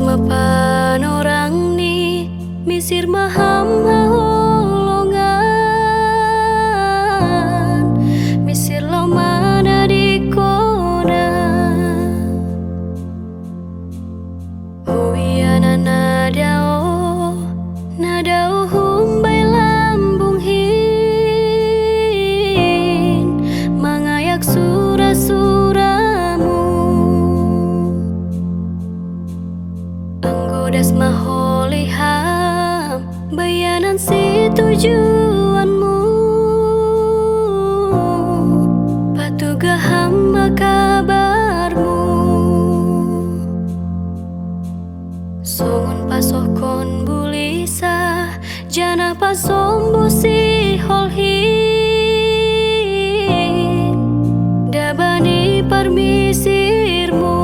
mapan orang ni misir maham haholongan misir lo mana di kona huiana nadao humbai lambung hin mangayak sura-suramu anggodas maholiham bayanan si tujuanmu patugaham kabarmu songon pasokon bulisa jana pasombo si holhin dabani permisirmu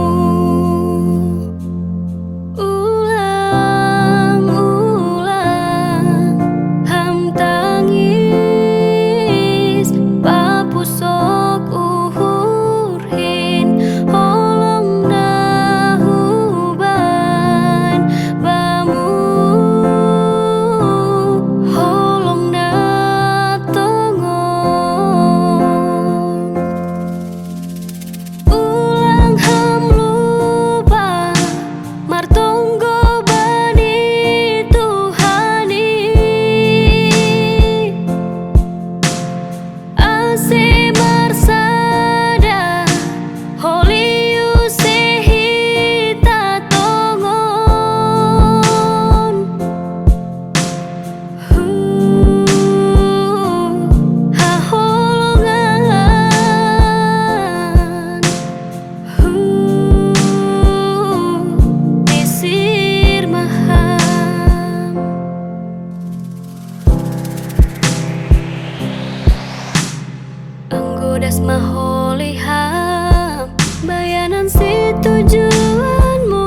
anggodas maholiham bayanan si tujuanmu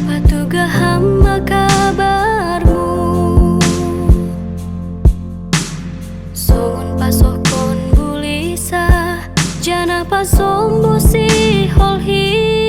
patugaham kabarmu songon pasokon bulisa jana pasombo si holhi